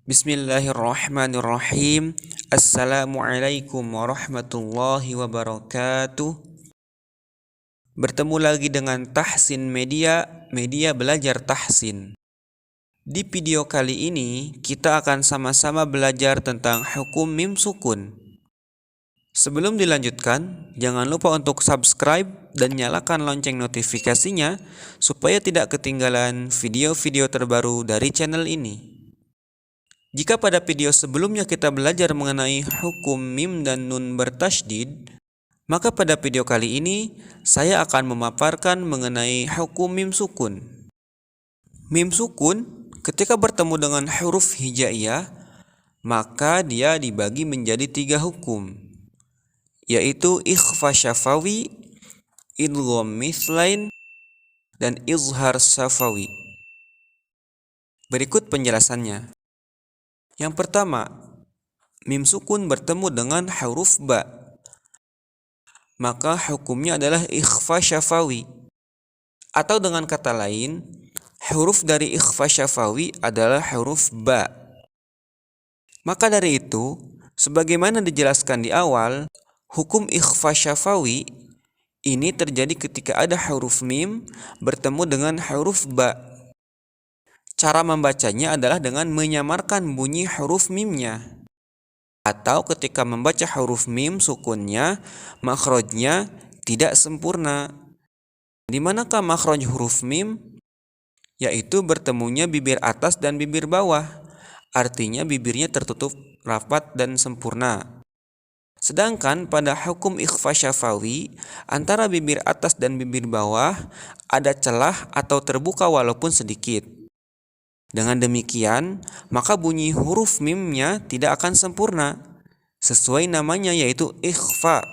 Bismillahirrahmanirrahim. Assalamualaikum warahmatullahi wabarakatuh. Bertemu lagi dengan Tahsin Media Belajar Tahsin. Di video kali ini kita akan sama-sama belajar tentang hukum mim sukun. Sebelum dilanjutkan, jangan lupa untuk subscribe dan nyalakan lonceng notifikasinya supaya tidak ketinggalan video-video terbaru dari channel ini. Jika pada video sebelumnya kita belajar mengenai hukum mim dan nun bertasydid, maka pada video kali ini saya akan memaparkan mengenai hukum mim sukun. Mim sukun ketika bertemu dengan huruf hijaiyah, maka dia dibagi menjadi 3 hukum, yaitu ikhfa syafawi, idgham mithlain, dan izhar syafawi. Berikut penjelasannya. Yang pertama, mim sukun bertemu dengan huruf ba, maka hukumnya adalah ikhfa syafawi. Atau dengan kata lain, huruf dari ikhfa syafawi adalah huruf ba. Maka dari itu, sebagaimana dijelaskan di awal, hukum ikhfa syafawi ini terjadi ketika ada huruf mim bertemu dengan huruf ba. Cara membacanya adalah dengan menyamarkan bunyi huruf mimnya. Atau ketika membaca huruf mim sukunnya, makhrajnya tidak sempurna. Di manakah makhraj huruf mim? Yaitu bertemunya bibir atas dan bibir bawah. Artinya bibirnya tertutup rapat dan sempurna. Sedangkan pada hukum ikhfa syafawi, antara bibir atas dan bibir bawah ada celah atau terbuka walaupun sedikit. Dengan demikian, maka bunyi huruf mimnya tidak akan sempurna, sesuai namanya yaitu ikhfa,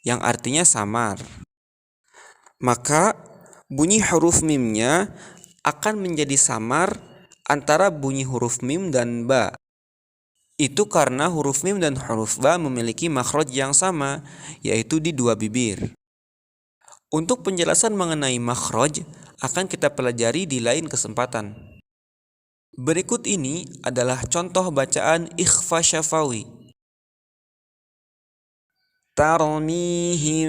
yang artinya samar. Maka bunyi huruf mimnya akan menjadi samar antara bunyi huruf mim dan ba. Itu karena huruf mim dan huruf ba memiliki makhraj yang sama, yaitu di 2 bibir. Untuk penjelasan mengenai makhraj akan kita pelajari di lain kesempatan. Berikut ini adalah contoh bacaan ikhfa syafawi. Tarmihim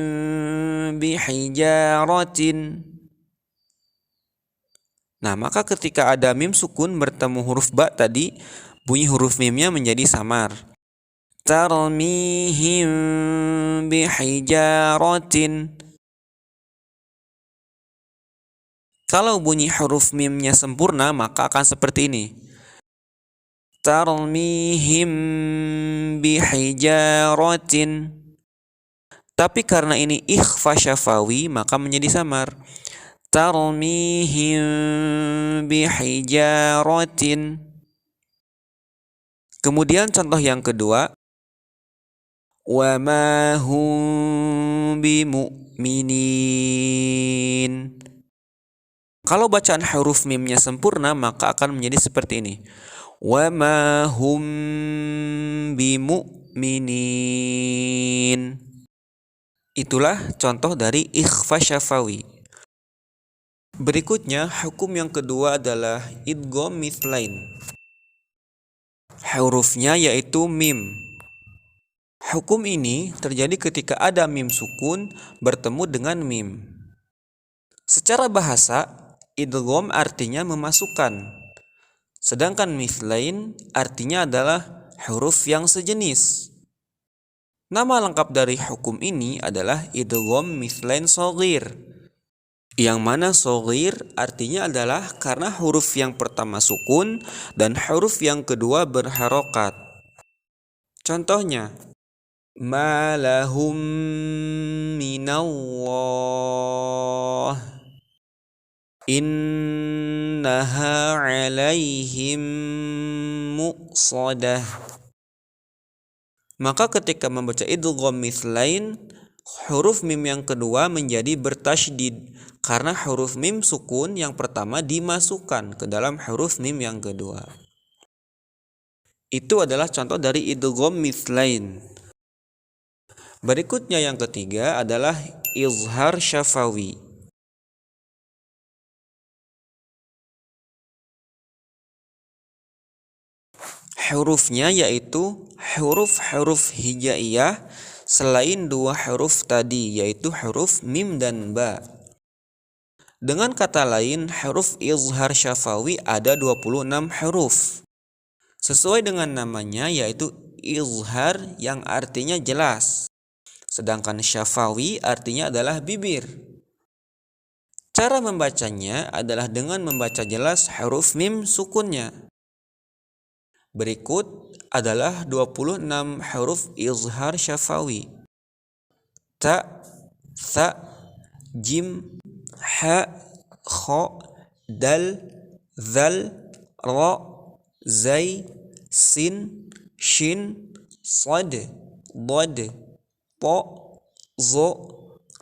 bihijaratin. Nah, maka ketika ada mim sukun bertemu huruf ba tadi, bunyi huruf mimnya menjadi samar. Tarmihim bihijaratin. Kalau bunyi huruf mimnya sempurna, maka akan seperti ini. Tarmihim bihijaratin. Tapi karena ini ikhfa syafawi, maka menjadi samar. Tarmihim bihijaratin. Kemudian contoh yang kedua. Wa ma hum bimu'minin. Kalau bacaan huruf mimnya sempurna, maka akan menjadi seperti ini. Wa ma hum bimu'minin. Itulah contoh dari ikhfa syafawi. Berikutnya, hukum yang kedua adalah idgham mithlain. Hurufnya yaitu mim. Hukum ini terjadi ketika ada mim sukun bertemu dengan mim. Secara bahasa, idgham artinya memasukkan. Sedangkan mithlain artinya adalah huruf yang sejenis. Nama lengkap dari hukum ini adalah idgham mithlain shaghir. Yang mana shaghir artinya adalah karena huruf yang pertama sukun dan huruf yang kedua berharokat. Contohnya, ma lahum minallah, innaha alaihim muqsadah. Maka ketika membaca idgham mithlain, huruf mim yang kedua menjadi bertasydid karena huruf mim sukun yang pertama dimasukkan ke dalam huruf mim yang kedua. Itu adalah contoh dari idgham mithlain. Berikutnya yang ketiga adalah izhar syafawi. hurufnya yaitu huruf-huruf hijaiyah selain dua huruf tadi, yaitu huruf mim dan ba. Dengan kata lain, huruf izhar syafawi ada 26 huruf. Sesuai dengan namanya, yaitu izhar yang artinya jelas. Sedangkan syafawi artinya adalah bibir. Cara membacanya adalah dengan membaca jelas huruf mim sukunnya. Berikut adalah 26 huruf izhar syafawi. Ta, tha, jim, ha, kha, dal, zal, ra, zai, sin, shin, sad, dad, ta, za,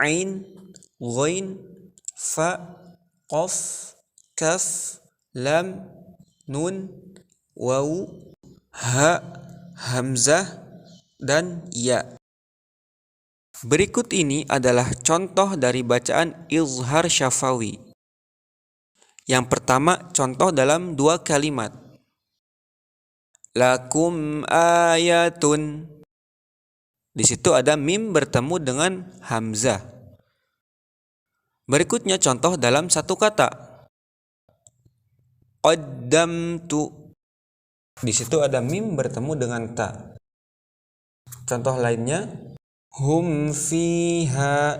ain, ghain, fa, qaf, kaf, lam, nun, waw, ha, hamzah, dan ya. Berikut ini adalah contoh dari bacaan izhar syafawi. Yang pertama, contoh dalam dua kalimat. Lakum ayatun. Di situ ada mim bertemu dengan hamzah. Berikutnya contoh dalam satu kata. Qaddamtu. Di situ ada mim bertemu dengan ta. Contoh lainnya, hum fiha.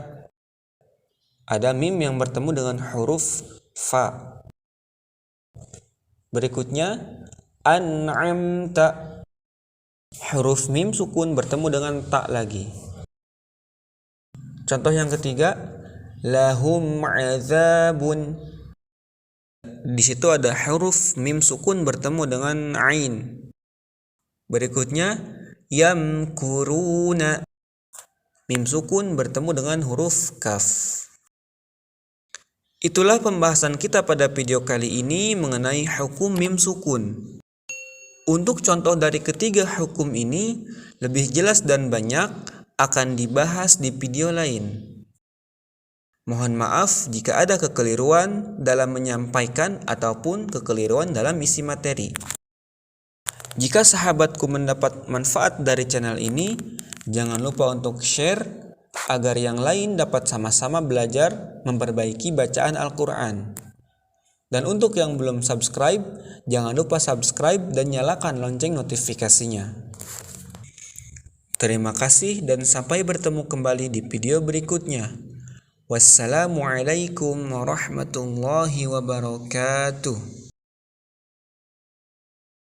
Ada mim yang bertemu dengan huruf fa. Berikutnya, an'amta. Huruf mim sukun bertemu dengan ta lagi. Contoh yang ketiga, lahum azabun. Di situ ada huruf mim sukun bertemu dengan ain. Berikutnya, yamkuruna. Mim sukun bertemu dengan huruf kaf. Itulah pembahasan kita pada video kali ini mengenai hukum mim sukun. Untuk contoh dari ketiga hukum ini lebih jelas dan banyak akan dibahas di video lain. Mohon maaf jika ada kekeliruan dalam menyampaikan ataupun kekeliruan dalam isi materi. Jika sahabatku mendapat manfaat dari channel ini, jangan lupa untuk share agar yang lain dapat sama-sama belajar memperbaiki bacaan Al-Quran. Dan untuk yang belum subscribe, jangan lupa subscribe dan nyalakan lonceng notifikasinya. Terima kasih dan sampai bertemu kembali di video berikutnya. Wassalamualaikum warahmatullahi wabarakatuh.